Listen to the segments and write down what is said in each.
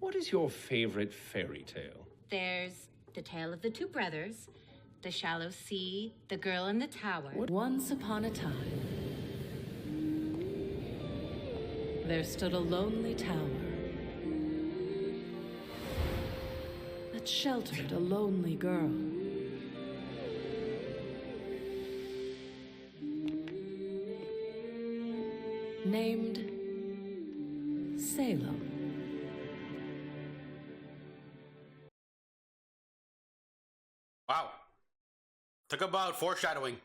What is your favorite fairy tale? There's The Tale of the Two Brothers, The Shallow Sea, The Girl in the Tower. Once upon a time, there stood a lonely tower that sheltered a lonely girl. Named Salem. Wow. Talk about foreshadowing.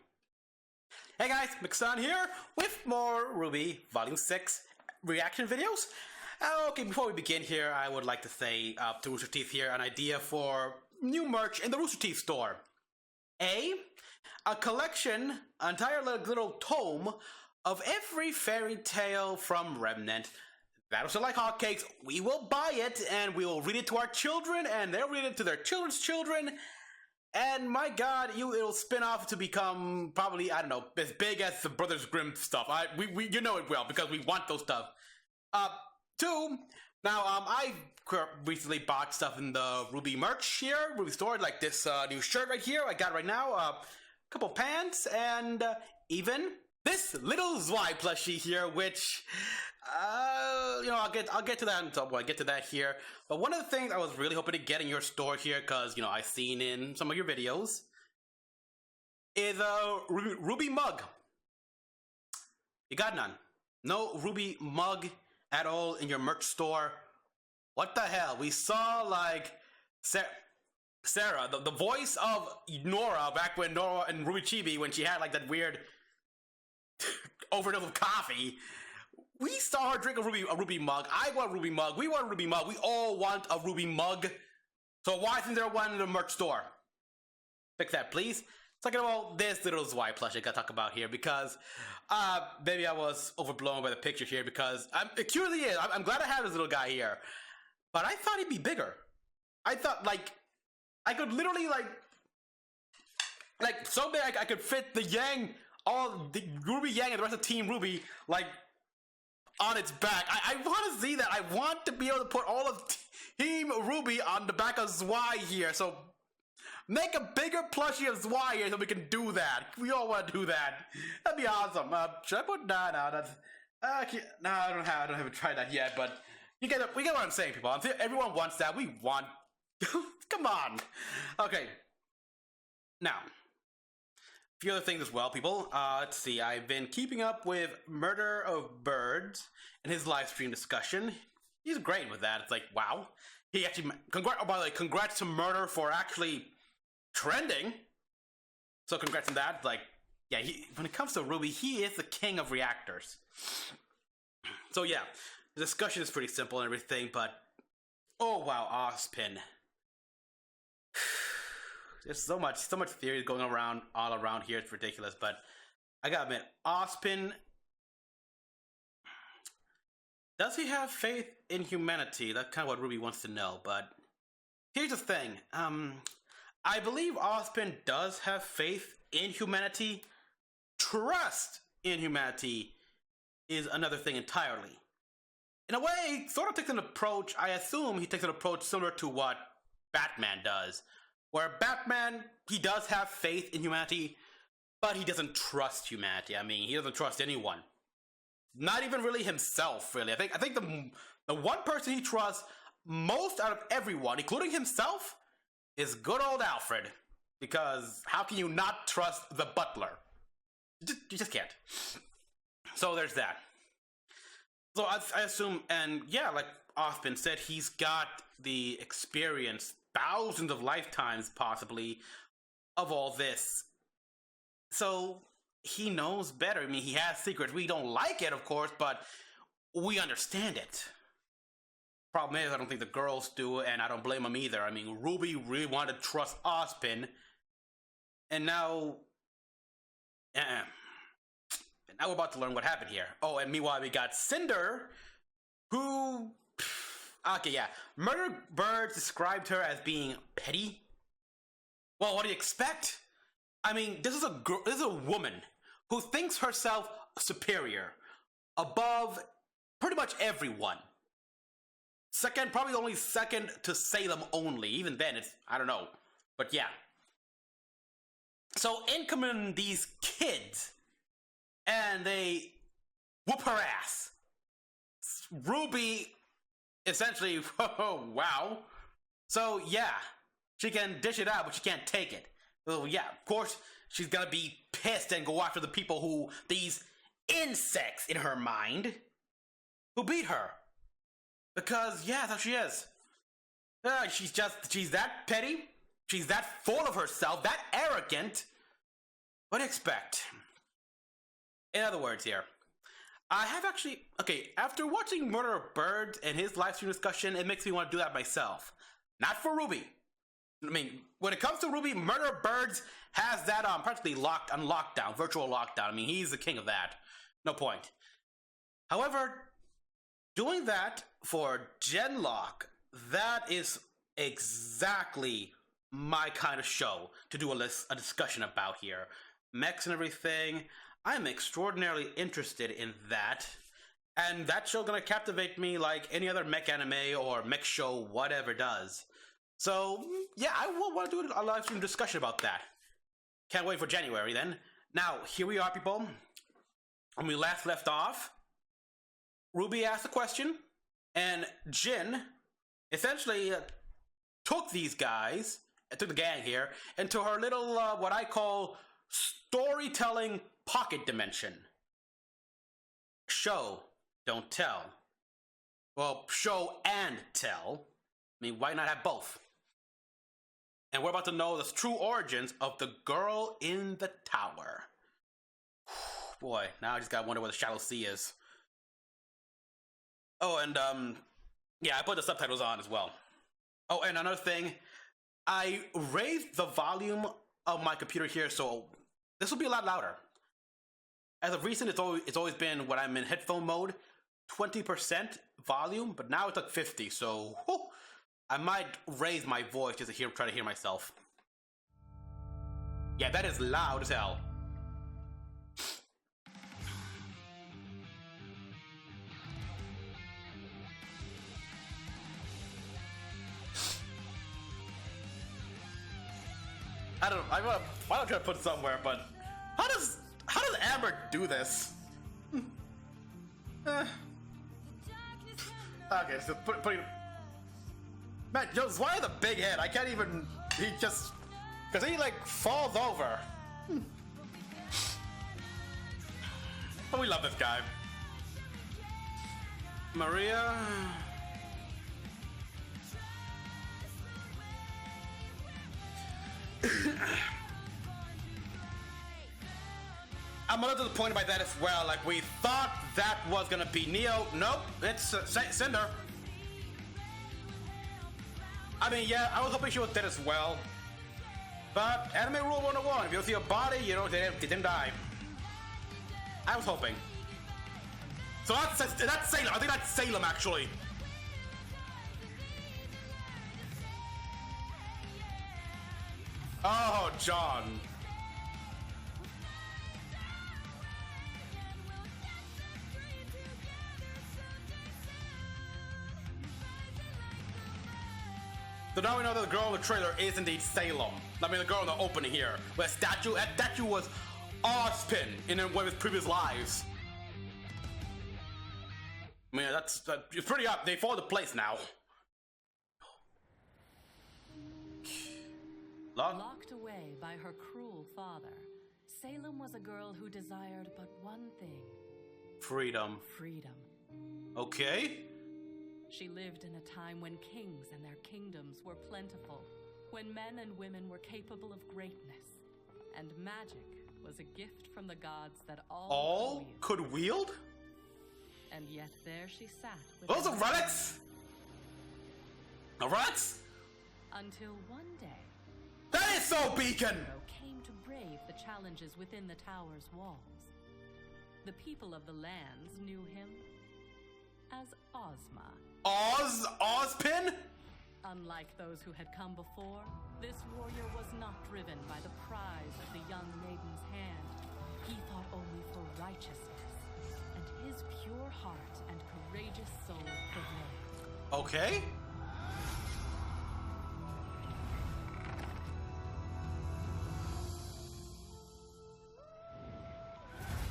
Hey guys, Mecha-san here with more RWBY Volume 6 reaction videos. Okay, before we begin here, I would like to say to Rooster Teeth here an idea for new merch in the Rooster Teeth store. A collection, an entire little tome of every fairy tale from Remnant. That'll sell like hotcakes. We will buy it and we will read it to our children and they'll read it to their children's children. And my god, it'll spin off to become probably, I don't know, as big as the Brothers Grimm stuff. You know it will, because we want those stuff. Two, now, I recently bought stuff in the RWBY merch here, RWBY store, like this new shirt right here I got right now, a couple pants, and even this little Zwei plushie here, which, you know, I'll get to that until I get to that here. But one of the things I was really hoping to get in your store here, because, you know, I've seen in some of your videos, is a RWBY mug. You got none. No RWBY mug at all in your merch store. What the hell? We saw, like, Sarah, the voice of Nora, back when Nora and RWBY Chibi, when she had, like, that weird overdose of coffee. We saw her drink a RWBY mug. I want a RWBY mug. We want a RWBY mug. We all want a RWBY mug. So why isn't there one in the merch store? Fix that, please. Talking about this little Zwei plush I gotta talk about here, because maybe I was overblown by the picture here, because it clearly is. I'm glad I have this little guy here, but I thought he'd be bigger. I thought, like, I could literally, like someday I could fit the Yang, all the RWBY Yang and the rest of Team RWBY, like, on its back. I want to see that. I want to be able to put all of Team RWBY on the back of Zwei here. So make a bigger plushie of Zwei here so we can do that. We all want to do that. That'd be awesome. Should I put? No, that's. No, I haven't tried that yet. But we get what I'm saying, people. Everyone wants that. We want. Come on. Okay. Now, a few other things as well, people. Let's see. I've been keeping up with Murder of Birds and his live stream discussion. He's great with that. It's like, wow. He actually, by the way, congrats to Murder for actually trending. So congrats on that. Like, yeah, when it comes to RWBY, he is the king of reactors. So yeah, the discussion is pretty simple and everything, but oh wow, Ozpin. There's so much theory going around all around here. It's ridiculous, but I gotta admit, Ozpin, does he have faith in humanity? That's kind of what RWBY wants to know. But here's the thing: I believe Ozpin does have faith in humanity. Trust in humanity is another thing entirely. In a way, he sort of takes an approach. I assume he takes an approach similar to what Batman does. Where Batman, he does have faith in humanity, but he doesn't trust humanity. I mean, he doesn't trust anyone. Not even really himself, really. I think the one person he trusts most out of everyone, including himself, is good old Alfred. Because how can you not trust the butler? You just can't. So there's that. So I assume, and yeah, like Ozpin said, he's got the experience, thousands of lifetimes possibly, of all this. So he knows better. I mean, he has secrets. We don't like it, of course, but we understand it. Problem is, I don't think the girls do, and I don't blame them either. I mean, RWBY really wanted to trust Ozpin, and now we're about to learn what happened here. Oh, and meanwhile, we got Cinder, who... Okay, yeah. Murder Birds described her as being petty. Well, what do you expect? I mean, this is a woman who thinks herself superior, above pretty much everyone. Second, probably only second to Salem only. Even then, it's, I don't know. But yeah. So in come in these kids, and they whoop her ass. RWBY, essentially, oh, wow. So yeah, she can dish it out, but she can't take it. So yeah, of course, she's gonna be pissed and go after the people who, these insects in her mind, who beat her. Because, yeah, that's how she is. She's that petty. She's that full of herself, that arrogant. What do you expect? In other words here, I have actually, okay, after watching Murder of Birds and his live stream discussion, it makes me want to do that myself. Not for RWBY. I mean, when it comes to RWBY, Murder of Birds has that practically locked on lockdown, virtual lockdown. I mean, he's the king of that. No point. However, doing that for Genlock, that is exactly my kind of show to do a discussion about here. Mechs and everything. I'm extraordinarily interested in that. And that show gonna captivate me like any other mech anime or mech show, whatever does. So, yeah, I will want to do a live stream discussion about that. Can't wait for January then. Now, here we are, people. When we last left off, RWBY asked a question, and Jin essentially took these guys, took the gang here, into her little, what I call, storytelling pocket dimension. Show, don't tell. Well, show and tell. I mean, why not have both? And we're about to know the true origins of the girl in the tower. Boy, now I just gotta wonder where the Shallow Sea is. Oh, and, yeah, I put the subtitles on as well. Oh, and another thing, I raised the volume of my computer here, so this will be a lot louder. As of recent, it's always been, when I'm in headphone mode, 20% volume, but now it's like 50, so whew, I might raise my voice just to try to hear myself. Yeah, that is loud as hell. I don't know, why don't I try to put it somewhere, but how does Amber do this? Okay, so putting... Man, just why the big head? I can't even... He just... Because he, like, falls over. But we love this guy. Maria... I'm a little disappointed by that as well. Like, we thought that was gonna be Neo. Nope, it's Cinder. I mean, yeah, I was hoping she was dead as well. But anime rule 101: if you don't see a body, you know they didn't die. I was hoping. So that's Salem. I think that's Salem actually. Oh, John. So now we know that the girl in the trailer is indeed Salem. I mean, the girl in the opening here. Where that statue was Ozpin in one of his previous lives. I mean, it's pretty up. They fall into place now. Locked away by her cruel father, Salem was a girl who desired but one thing. Freedom. Freedom. Okay. She lived in a time when kings and their kingdoms were plentiful, when men and women were capable of greatness, and magic was a gift from the gods that all could wield? And yet there she sat with those are relics? Relics? Until one day, that is so Beacon! Came to brave the challenges within the tower's walls. The people of the lands knew him as Ozma. Ozpin? Unlike those who had come before, this warrior was not driven by the prize of the young maiden's hand. He thought only for righteousness, and his pure heart and courageous soul prevailed. Okay.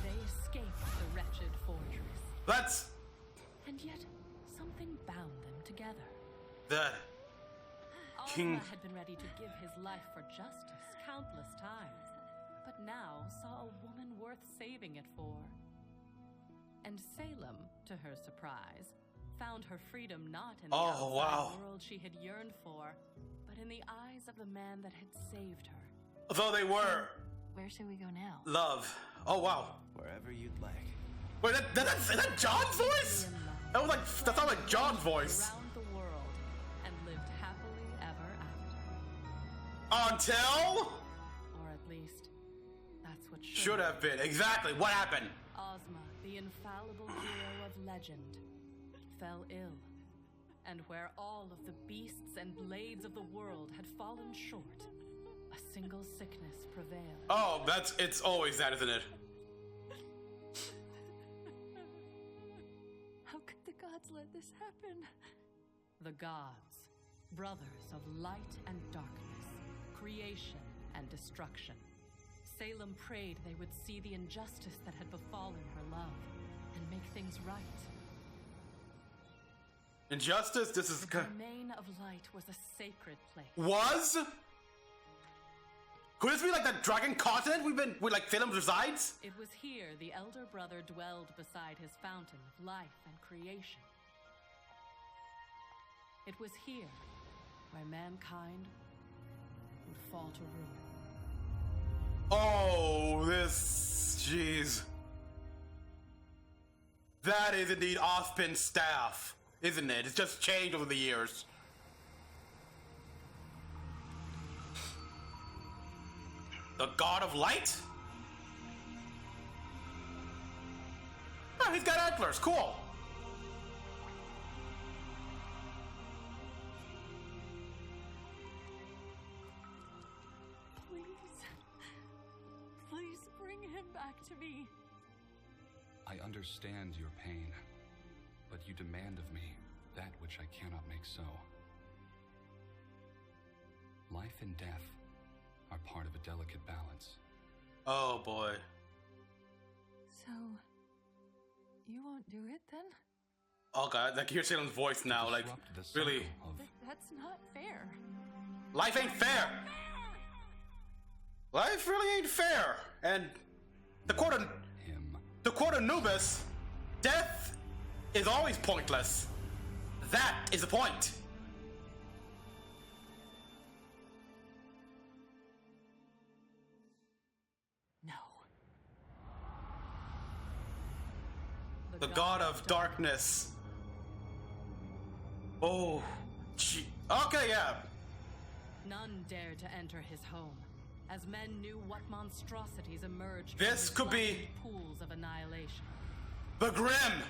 They escaped the wretched fortress. That's And yet, something bound them together. the King. Ozma had been ready to give his life for justice countless times, but now saw a woman worth saving it for. And Salem, to her surprise, found her freedom not in the outside world she had yearned for, but in the eyes of the man that had saved her. Though they were Where should we go now? love. Oh wow. Wherever you'd like. Wait, is that John's voice? That was like that sounded like John's voice. Around the world and lived happily ever after. Until Or at least, that's what should have been. Exactly. What happened? Ozma, the infallible hero of legend, fell ill. And where all of the beasts and blades of the world had fallen short, a single sickness prevailed. Oh, it's always that, isn't it? How could the gods let this happen? The gods, brothers of light and darkness, creation and destruction. Salem prayed they would see the injustice that had befallen her love and make things right. Injustice? This is... The domain of light was a sacred place. Was? Could this be like the dragon continent with like Salem resides? It was here the elder brother dwelled beside his fountain of life and creation. It was here where mankind would fall to ruin. Oh, this... Jeez. That is indeed Ozpin's staff, isn't it? It's just changed over the years. The God of Light? Oh, he's got antlers. Cool. Please bring him back to me. I understand your pain, but you demand of me that which I cannot make so. Life and death are part of a delicate balance. Oh boy. So, you won't do it then? Oh god, like hear Salem's voice now, like Disrupt the really. cycle of That's not fair. Life ain't fair. Life really ain't fair. And to quote Anubis, death is always pointless. That is the point. No. The God of Darkness. Oh, gee. Okay, yeah. None dared to enter his home, as men knew what monstrosities emerged This from his could be- lightning pools of annihilation. The Grim.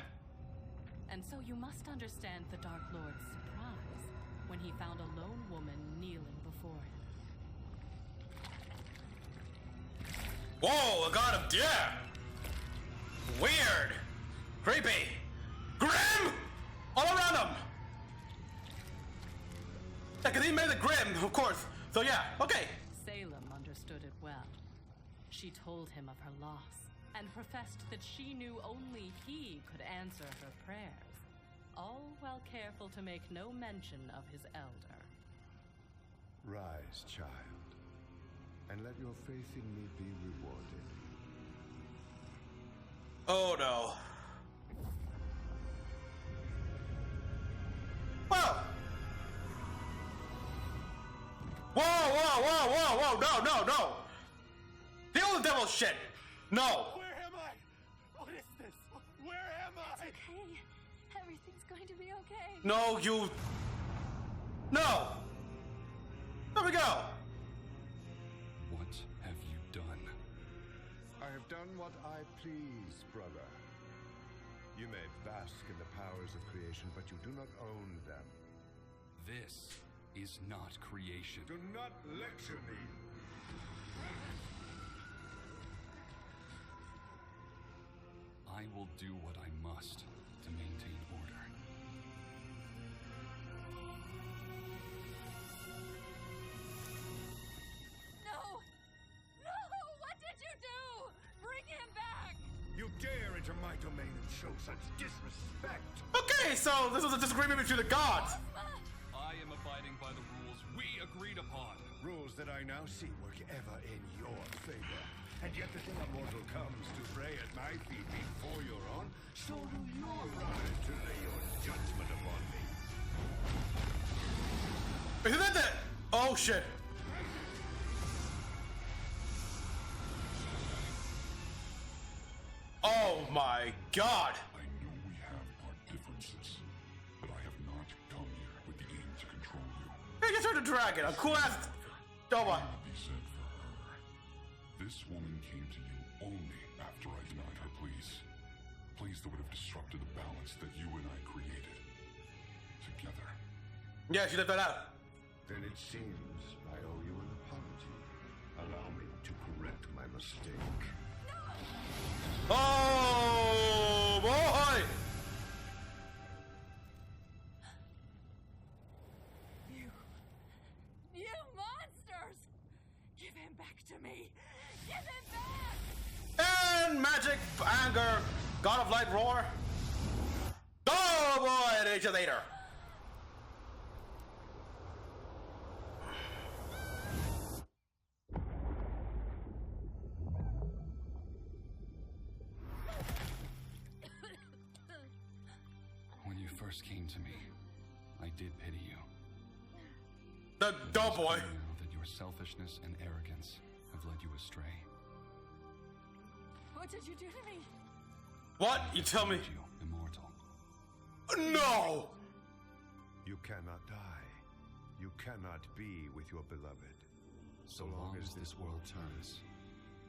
And so you must understand the Dark Lord's surprise when he found a lone woman kneeling before him. Whoa, a God of yeah. Weird. Creepy. Grim. All around him. Yeah, because he made the Grim, of course. So yeah, okay. Salem understood it well. She told him of her loss, and professed that she knew only he could answer her prayers, all while careful to make no mention of his elder. Rise, child, and let your faith in me be rewarded. Oh no. Whoa! Whoa, whoa, whoa, whoa, whoa, no, no, no! Deal with the devil shit! No! Where am I? What is this? Where am I? Okay. Everything's going to be okay. No, you... No! There we go! what have you done? I have done what I please, brother. You may bask in the powers of creation, but you do not own them. This is not creation. Do not lecture me. I will do what I must to maintain order. show such disrespect? Okay, so this was a disagreement between the gods. I am abiding by the rules we agreed upon. Rules that I now see work ever in your favor. And yet the day a mortal comes to pray at my feet before your own, so do you rise to lay your judgment upon me. Isn't that the... Oh, shit. Oh, my God. I know we have our differences, but I have not come here with the aim to control you. Hey, just heard the dragon. A cool ass... Oh, what? Be said for her. This woman came to you only after I denied her pleas. Pleas that would have disrupted the balance that you and I created. Together. Yeah, she left that out. Then it seems I owe you an apology. Allow me to correct my mistake. Oh, boy! You monsters! Give him back to me! Give him back! And magic, anger, god of light roar. Oh, boy, an age later. When you first came to me, I did pity you. The boy. I know that your selfishness and arrogance have led you astray. What did you do to me? What? You tell me. Made you immortal. No! You cannot die. You cannot be with your beloved. So long as this world turns,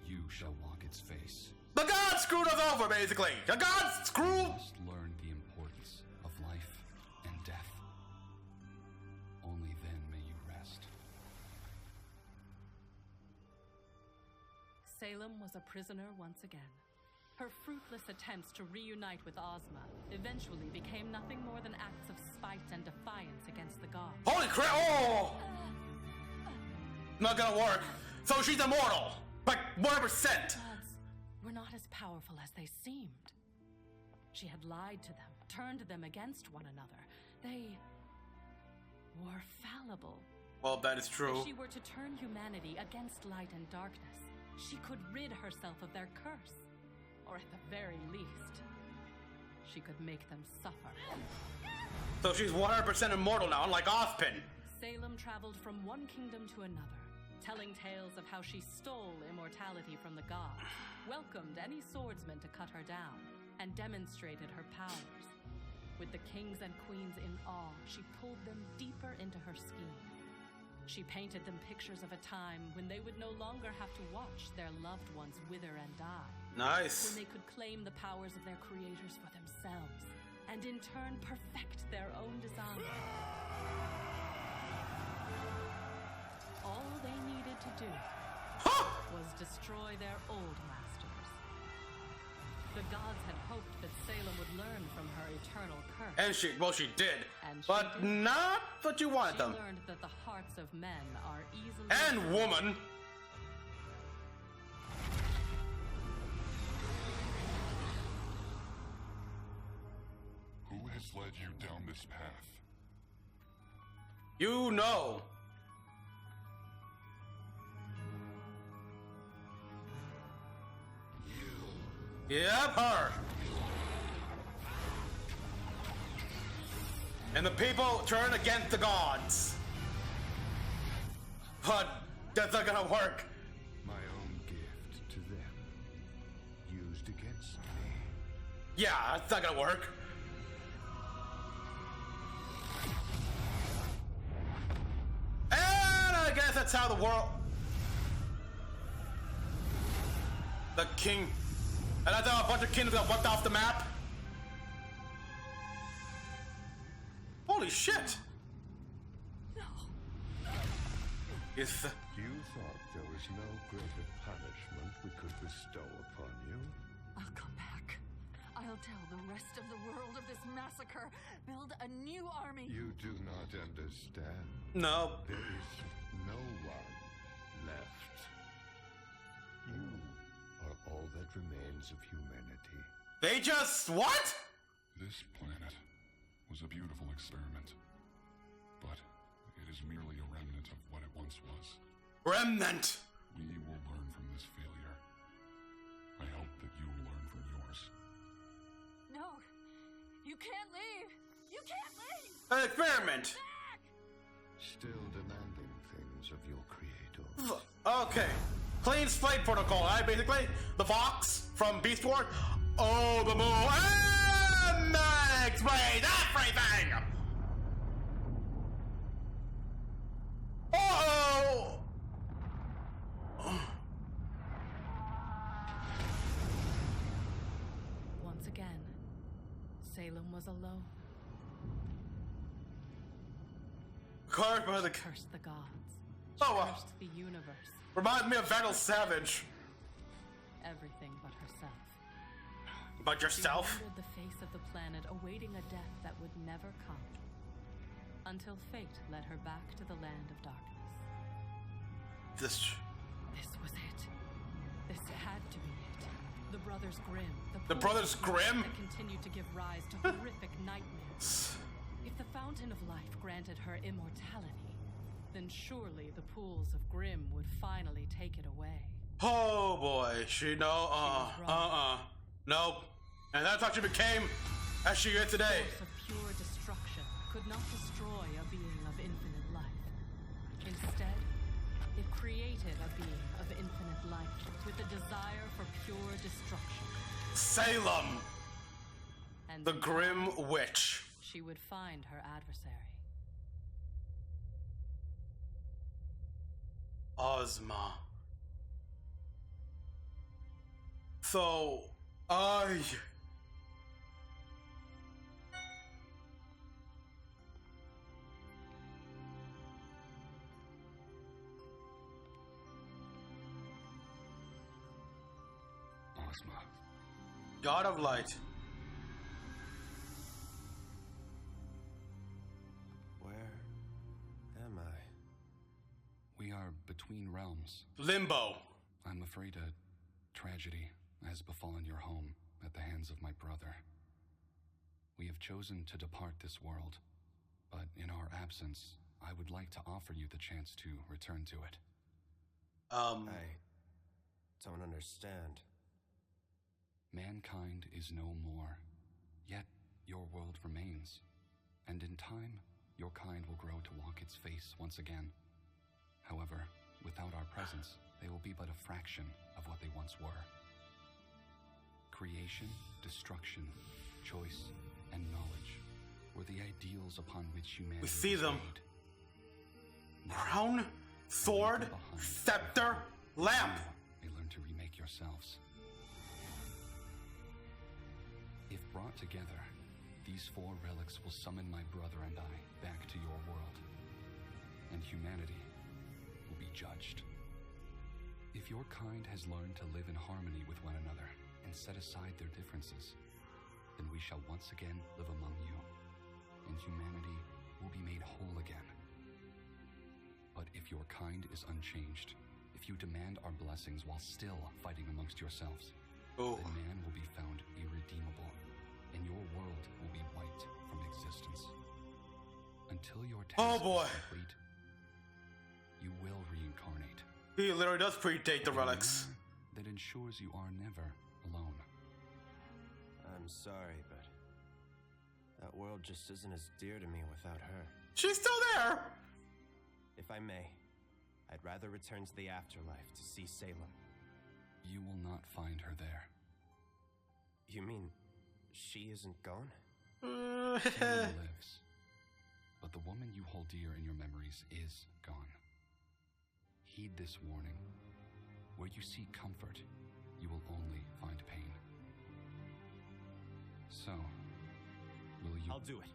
you shall walk its face. The gods screwed us over, basically. The gods screwed. You must learn the importance of life and death. Only then may you rest. Salem was a prisoner once again. Her fruitless attempts to reunite with Ozma eventually became nothing more than acts of spite and defiance against the gods. Holy crap! Oh! Not gonna work. So she's immortal. Like 100%. Gods were not as powerful as they seemed. She had lied to them, turned them against one another. They were fallible. Well, that is true. If she were to turn humanity against light and darkness, she could rid herself of their curse. Or at the very least, she could make them suffer. So she's 100% immortal now, unlike Ozpin. Salem traveled from one kingdom to another, telling tales of how she stole immortality from the gods, welcomed any swordsman to cut her down, and demonstrated her powers. With the kings and queens in awe, she pulled them deeper into her scheme. She painted them pictures of a time when they would no longer have to watch their loved ones wither and die. Nice. When they could claim the powers of their creators for themselves, and in turn perfect their own design. All they needed to do was destroy their old masters. The gods had hoped that Salem would learn from her eternal curse. And she did. And she but did. not what you wanted She them. learned that the hearts of men are easily... And woman. Who has led you down this path? You know. Yep, her. And the people turn against the gods. But that's not gonna work. My own gift to them, used against me. Yeah, that's not gonna work. And I guess that's how the world... The king... And that's how a bunch of kingdoms got wiped off the map? Holy shit! Is the... You thought there was no greater punishment we could bestow upon you? I'll come back. I'll tell the rest of the world of this massacre. Build a new army. You do not understand. No. There is no one left. You are all that remains of humanity. They just what? This planet was a beautiful experiment, but it is merely a remnant of what it once was. Remnant! We will learn from this failure. I hope that you will learn from yours. No! You can't leave! You can't leave! An experiment! Still demanding things of your creator. Okay. Clean slate protocol, right? Basically, the Fox from Beast Wars. Oh, the moon. And that explains everything! Uh-oh! Once again, Salem was alone. Cursed by the... Cursed the gods. Oh, Cursed the universe. reminds me of Vandal Savage. Everything but herself. But yourself? She wandered the face of the planet, awaiting a death that would never come. Until fate led her back to the land of darkness. This was it. This had to be it. The Brothers Grimm. The Brothers Grimm? That continued to give rise to horrific nightmares. If the Fountain of Life granted her immortality, then surely the pools of Grimm would finally take it away. Oh boy, nope. And that's how she became as she is today. The force of pure destruction could not destroy a being of infinite life. Instead, it created a being of infinite life with a desire for pure destruction. Salem, And the Grim Witch. she would find her adversary. Ozma. So, Ozma. God of Light. Where am I? We are between realms. Limbo. I'm afraid a tragedy has befallen your home at the hands of my brother. We have chosen to depart this world, but in our absence, I would like to offer you the chance to return to it. I don't understand. Mankind is no more, yet your world remains. And in time, your kind will grow to walk its face once again. However, without our presence, they will be but a fraction of what they once were. Creation, destruction, choice, and knowledge were the ideals upon which humanity We see was them. made. Crown, sword, scepter, lamp. You may learn to remake yourselves. If brought together, these four relics will summon my brother and I back to your world, and humanity will be judged. If your kind has learned to live in harmony with one another and set aside their differences, then we shall once again live among you, and humanity will be made whole again. But if your kind is unchanged, if you demand our blessings while still fighting amongst yourselves, then man will be found irredeemable, and your world will be wiped from existence. Until your task is complete, you will reincarnate. He literally does predate the relics. That ensures you are never alone. I'm sorry, but that world just isn't as dear to me without her. She's still there! If I may, I'd rather return to the afterlife to see Salem. You will not find her there. You mean she isn't gone? Salem lives, but the woman you hold dear in your memories is gone. Heed this warning. Where you seek comfort, you will only find pain. So, will you... I'll do it.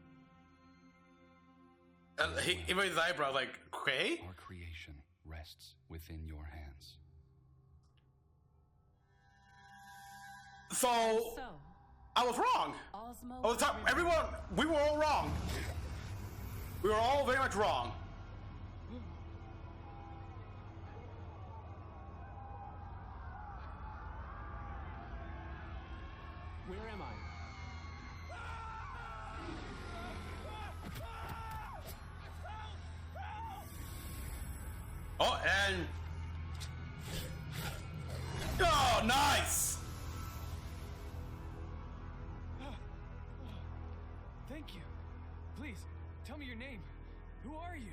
He raised his eyebrow like, okay? Our creation rests within your hands. So, I was wrong. Everyone, we were all wrong. We were all very much wrong. Where am Oh, and... Oh, nice! Thank you. Please, tell me your name. Who are you?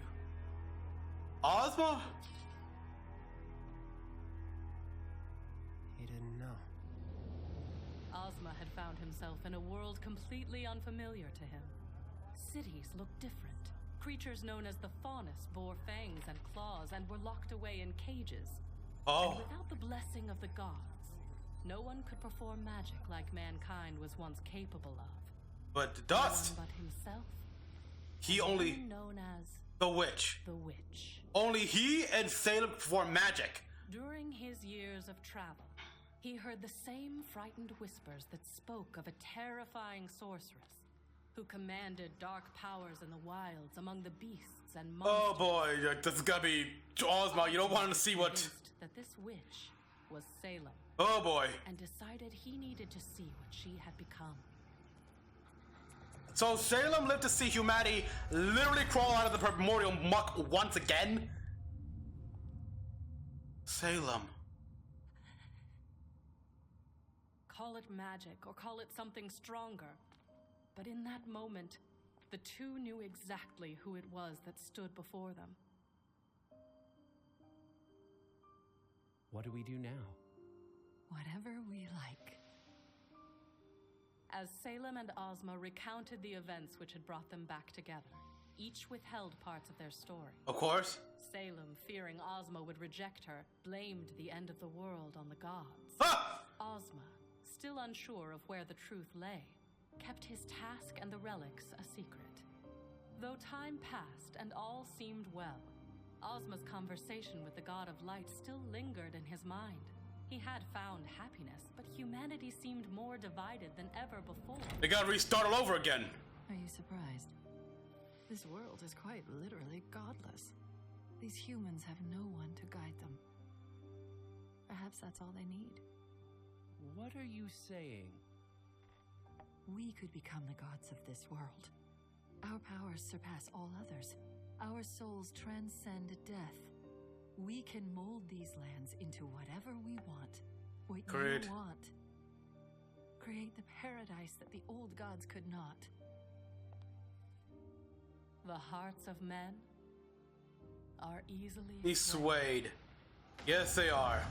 Ozma? He didn't know. Ozma had found himself in a world completely unfamiliar to him. Cities looked different. Creatures known as the Faunus bore fangs and claws and were locked away in cages. Oh. And without the blessing of the gods, no one could perform magic like mankind was once capable of. But the dust. No one but himself. He only known as the witch. the witch. Only he and Salem perform magic. During his years of travel, he heard the same frightened whispers that spoke of a terrifying sorceress who commanded dark powers in the wilds among the beasts and monsters. Oh boy, this is gonna be Ozma. You don't want to see what. That this witch was Salem. Oh boy. And decided he needed to see what she had become. So Salem lived to see humanity literally crawl out of the primordial muck once again? Salem. Call it magic or call it something stronger. But in that moment, the two knew exactly who it was that stood before them. What do we do now? Whatever we like. As Salem and Ozma recounted the events which had brought them back together, each withheld parts of their story. Of course. Salem, fearing Ozma would reject her, blamed the end of the world on the gods. Ah! Ozma, still unsure of where the truth lay, kept his task and the relics a secret. Though time passed and all seemed well, Ozma's conversation with the god of light still lingered in his mind. He had found happiness, but humanity seemed more divided than ever before. They gotta restart all over again. Are you surprised? This world is quite literally godless. These humans have no one to guide them. Perhaps that's all they need. What are you saying? We could become the gods of this world. Our powers surpass all others. Our souls transcend death. We can mold these lands into whatever we want. What Great. you want. Create the paradise that the old gods could not. The hearts of men are easily He's swayed. Yes, they are.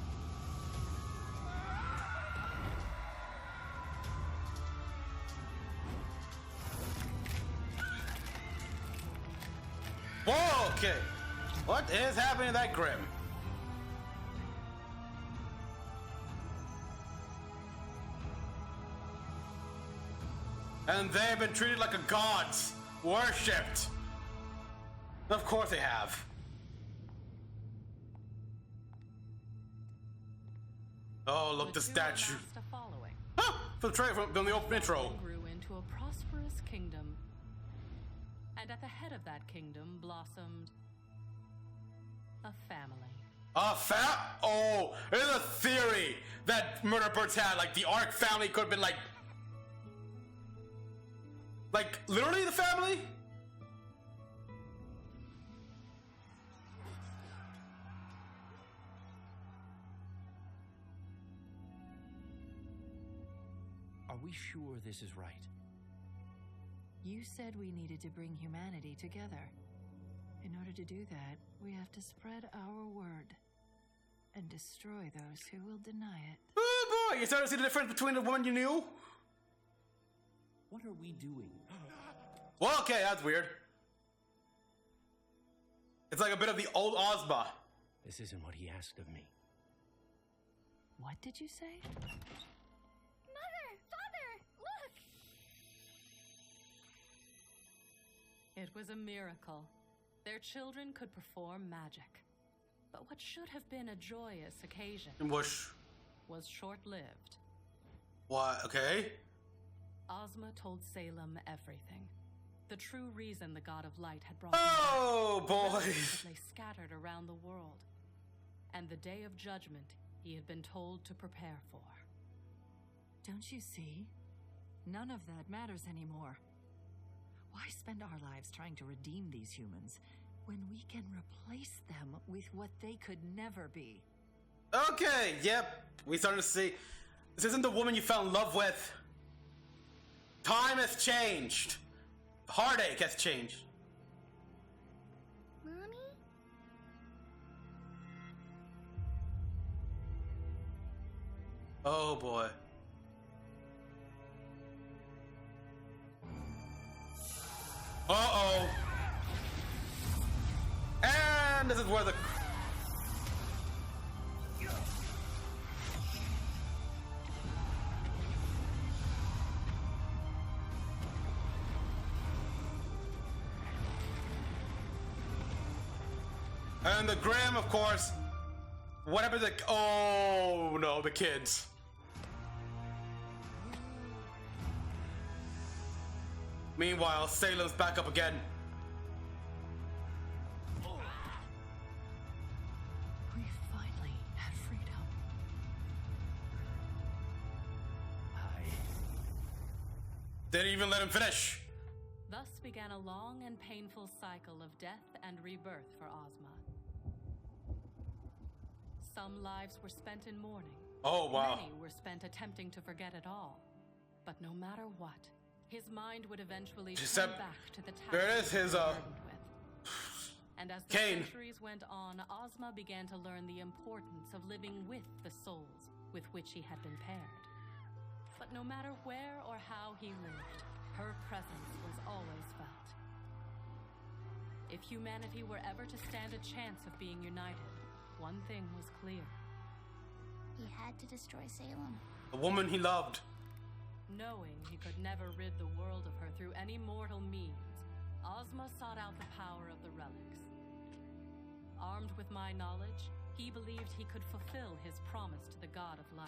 Whoa, okay. What is happening to that Grim? And they've been treated like a gods, worshipped. Of course they have. Oh, look, the statue. From the open intro. Grew into a prosperous kingdom. And at the head of that kingdom blossomed a family. Oh, there's a theory that Murder Birds had. Like, the Ark family could have been like, literally the family? Are we sure this is right? You said we needed to bring humanity together. In order to do that, we have to spread our word and destroy those who will deny it. Oh boy, you started to see the difference between the woman you knew? What are we doing? Well, okay, that's weird. It's like a bit of the old Ozma. This isn't what he asked of me. What did you say? Mother! Father! Look! It was a miracle. Their children could perform magic. But what should have been a joyous occasion was short-lived. What? Okay. Ozma told Salem everything. The true reason the god of light had brought Oh, boy. that lay scattered around the world. And the day of judgment he had been told to prepare for. Don't you see? None of that matters anymore. Why spend our lives trying to redeem these humans when we can replace them with what they could never be. Okay, yep. We started to see. This isn't the woman you fell in love with. Time has changed. Heartache has changed. Mommy? Oh boy. Uh-oh. And this is where the... And the Grimm, of course. Whatever the... Oh, no, the kids. Meanwhile, Salem's back up again. We finally had freedom. Didn't even let him finish. Thus began a long and painful cycle of death and rebirth for Ozma. Some lives were spent in mourning. Oh, wow. Many were spent attempting to forget it all. But no matter what, his mind would eventually turn back to the task there it is, his, he was burdened with. And as the Cain. centuries went on, Ozma began to learn the importance of living with the souls with which he had been paired. But no matter where or how he lived, her presence was always felt. If humanity were ever to stand a chance of being united, one thing was clear. He had to destroy Salem. The woman he loved. Knowing he could never rid the world of her through any mortal means, Ozma sought out the power of the relics. Armed with my knowledge, he believed he could fulfill his promise to the God of Light.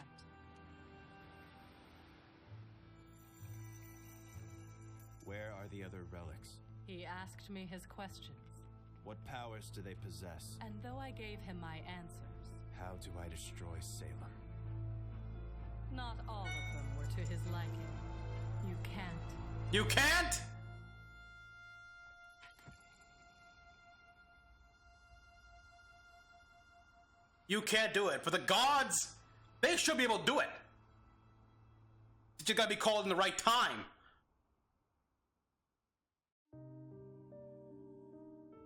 Where are the other relics? He asked me his questions. What powers do they possess? And though I gave him my answers, How do I destroy Salem? not all of them were to his liking. You can't. You can't? You can't do it. For the gods, they should be able to do it. You just gotta be called in the right time.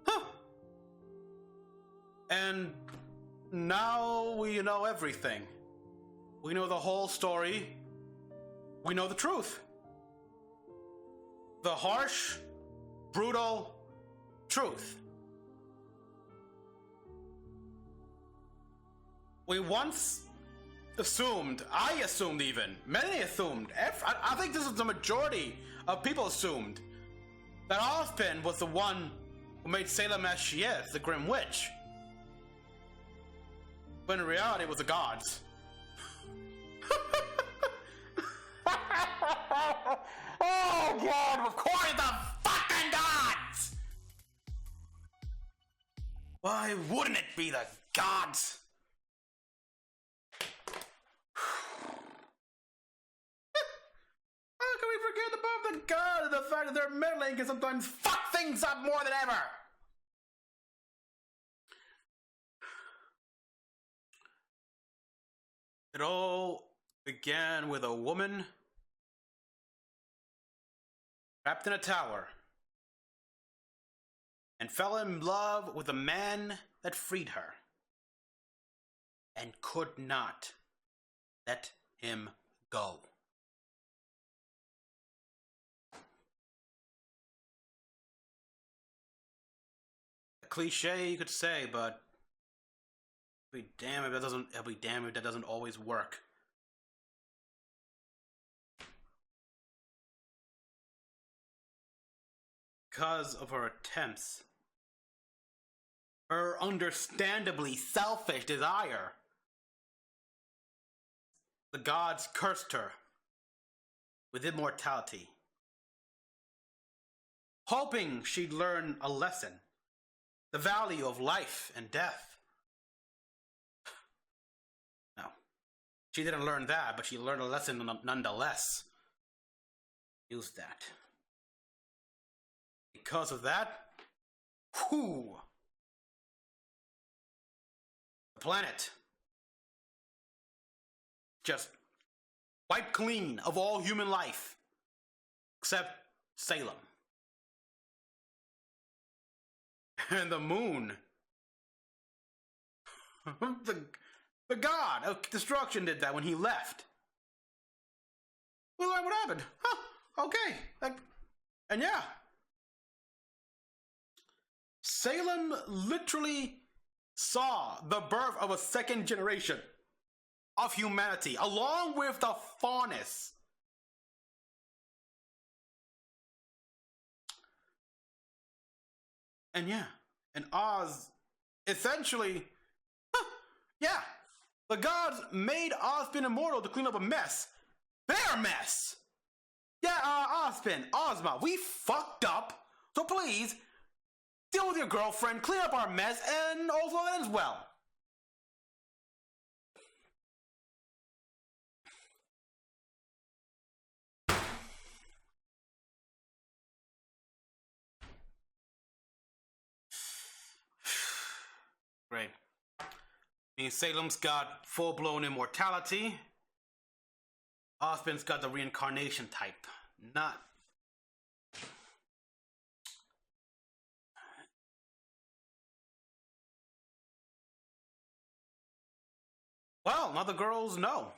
Huh. And now we know everything. We know the whole story. We know the truth. The harsh, brutal truth. We once assumed, I assumed even, many assumed, I think this is the majority of people assumed, that Ozpin was the one who made Salem as she is, the Grim Witch. But in reality, it was the gods. Oh God, of course the fucking gods! Why wouldn't it be the gods? How can we forget about the gods and the fact that their meddling can sometimes fuck things up more than ever? It all began with a woman trapped in a tower and fell in love with a man that freed her and could not let him go. A cliche you could say, but I'll be damned if that doesn't always work. Because of her attempts, her understandably selfish desire, the gods cursed her with immortality, hoping she'd learn a lesson, the value of life and death. No, she didn't learn that, but she learned a lesson nonetheless. Use that. Because of that, whew, planet just wiped clean of all human life, except Salem. And the moon, the god of destruction did that when he left. We learned what happened. Huh, okay. And yeah, Salem literally saw the birth of a second generation of humanity, along with the Faunus. And yeah, and Oz, essentially, yeah, the gods made Ozpin immortal to clean up a mess. Their mess! Yeah, Ozpin, Ozma, we fucked up, so please, deal with your girlfriend, clean up our mess, and also ends well. Great. I mean, Salem's got full-blown immortality. Ozpin's got the reincarnation type. Not... Well, now the girls know.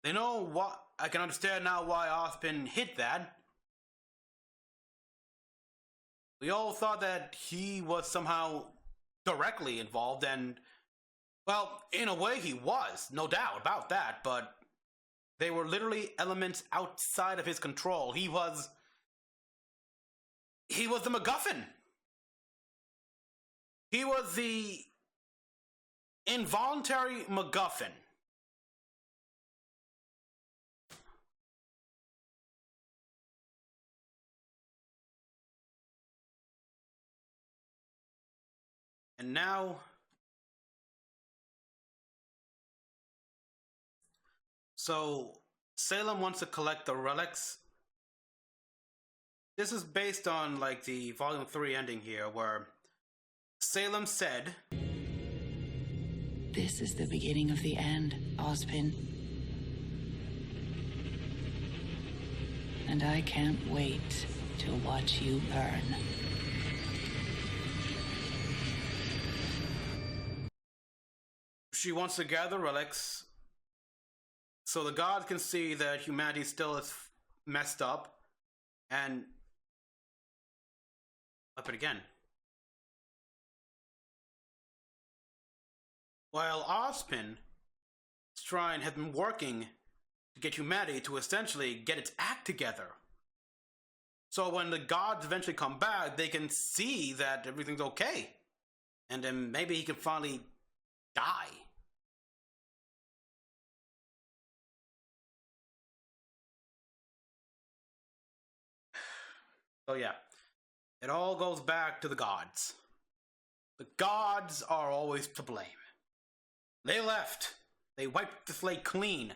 They know what... I can understand now why Ozpin hit that. We all thought that he was somehow directly involved, and, well, in a way he was, no doubt about that, but they were literally elements outside of his control. He was the MacGuffin. He was the involuntary MacGuffin. And now, so Salem wants to collect the relics. This is based on like the Volume 3 ending here, where Salem said, "This is the beginning of the end, Ozpin. And I can't wait to watch you burn." She wants to gather relics so the gods can see that humanity still is messed up and up it again. While Ozpin has been working to get humanity to essentially get its act together. So when the gods eventually come back, they can see that everything's okay. And then maybe he can finally die. So yeah, it all goes back to the gods. The gods are always to blame. They left. They wiped the slate clean.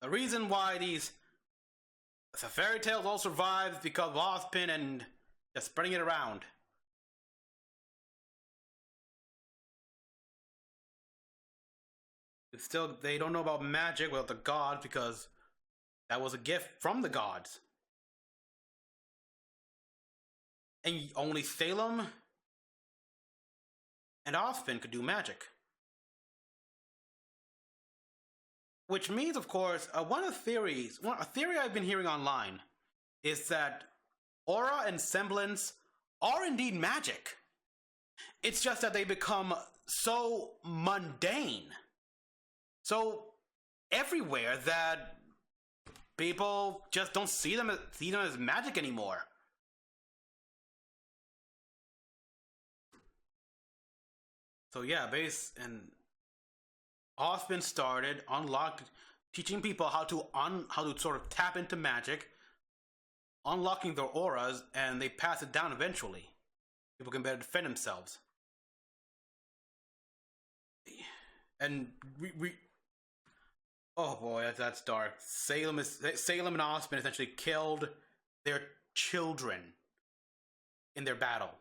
The reason why the fairy tales all survive is because of Ozpin and just spreading it around. Still, they don't know about magic without the gods because that was a gift from the gods. And only Salem and Ozpin could do magic. Which means, of course, a theory I've been hearing online is that aura and semblance are indeed magic. It's just that they become so mundane, so everywhere that people just don't see them as magic anymore. So yeah, Ozpin started teaching people how to sort of tap into magic, unlocking their auras, and they pass it down eventually. People can better defend themselves. And oh boy, that's dark. Salem and Ozpin essentially killed their children in their battle.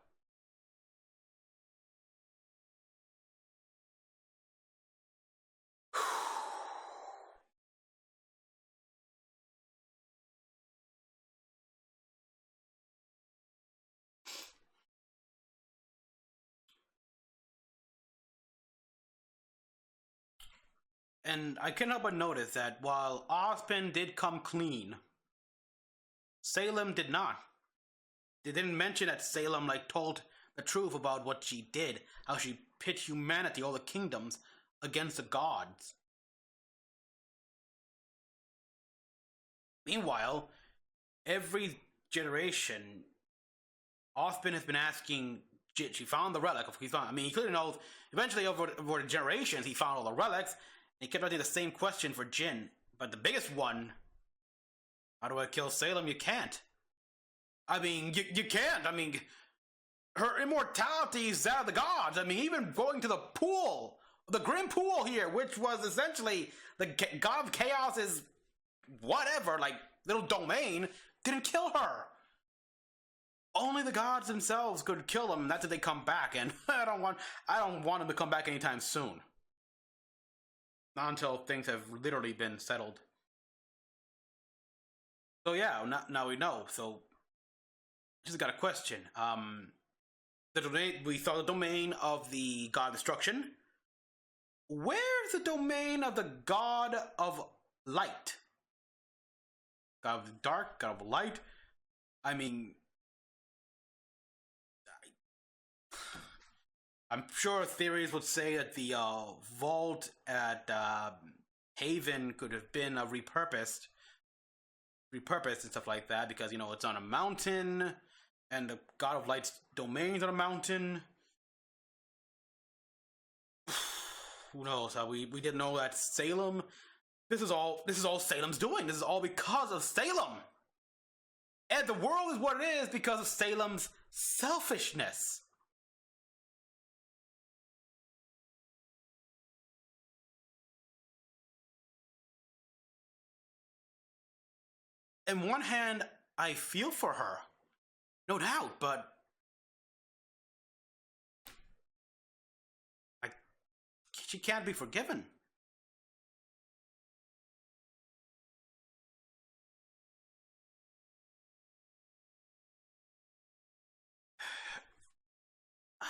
And I can't help but notice that while Ozpin did come clean, Salem did not. They didn't mention that Salem told the truth about what she did, how she pit humanity, all the kingdoms, against the gods. Meanwhile, every generation, Ozpin has been asking. She found the relic. He clearly knows. Eventually, over the generations, he found all the relics. And he kept asking the same question for Jin. But the biggest one: how do I kill Salem? You can't. You can't. Her immortality is that of the gods. Even going to the pool, the Grim Pool here, which was essentially the god of chaos's whatever, little domain, didn't kill her. Only the gods themselves could kill them. That's if they come back, and I don't want them to come back anytime soon. Not until things have literally been settled. So yeah, now we know. So, just got a question. We saw the domain of the god of destruction. Where's the domain of the god of light? God of dark, god of light. I'm sure theories would say that the vault at Haven could have been repurposed and stuff like that, because it's on a mountain, and the God of Light's domain's on a mountain. Who knows? We didn't know that Salem. This is all Salem's doing. This is all because of Salem. And the world is what it is because of Salem's selfishness. On one hand, I feel for her, no doubt, but she can't be forgiven.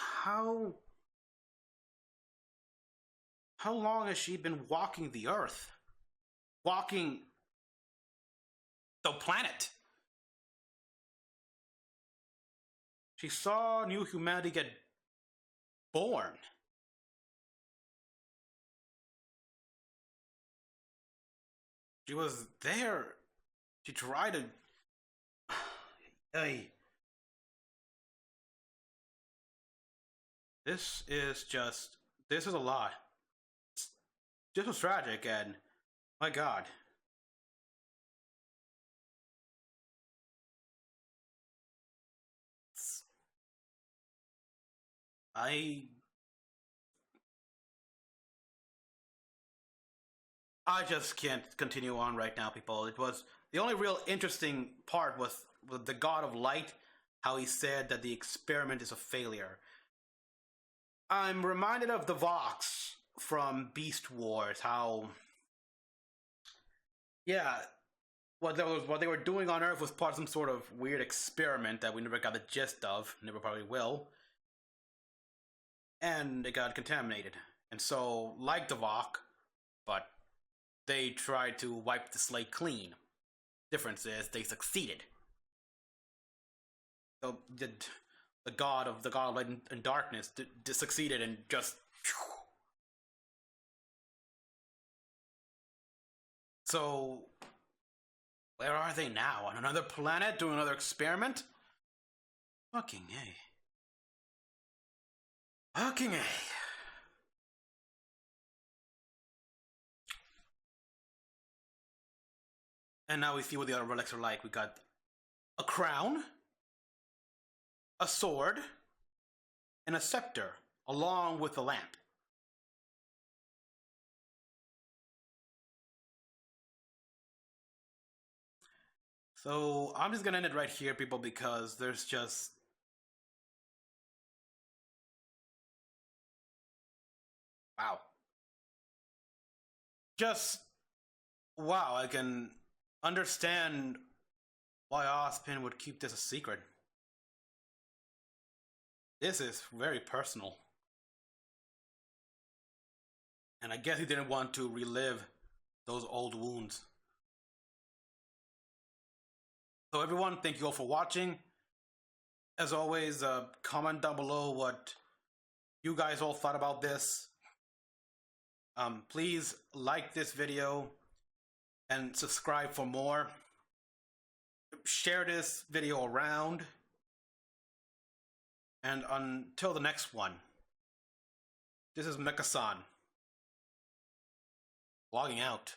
How long has she been walking the earth? Walking the planet. She saw new humanity get born. She was there. She tried to. Hey. This is a lot. This was tragic, and my God. I just can't continue on right now, people. It was the only real interesting part was the God of Light, how he said that the experiment is a failure. I'm reminded of the Vox from Beast Wars, how what they were doing on Earth was part of some sort of weird experiment that we never got the gist of, never probably will. And it got contaminated. And so, like the Vok, but they tried to wipe the slate clean. Difference is, they succeeded. So, the god of light and darkness succeeded and just... So, where are they now? On another planet, doing another experiment? Fucking A. Fucking A. And now we see what the other relics are like. We got a crown, a sword, and a scepter, along with the lamp. So I'm just gonna end it right here, people, because there's just... Wow. Just... Wow, I can understand why Ozpin would keep this a secret. This is very personal. And I guess he didn't want to relive those old wounds. So everyone, thank you all for watching. As always, comment down below what you guys all thought about this. Please like this video and subscribe for more. Share this video around. And until the next one, this is Mecha-san, logging out.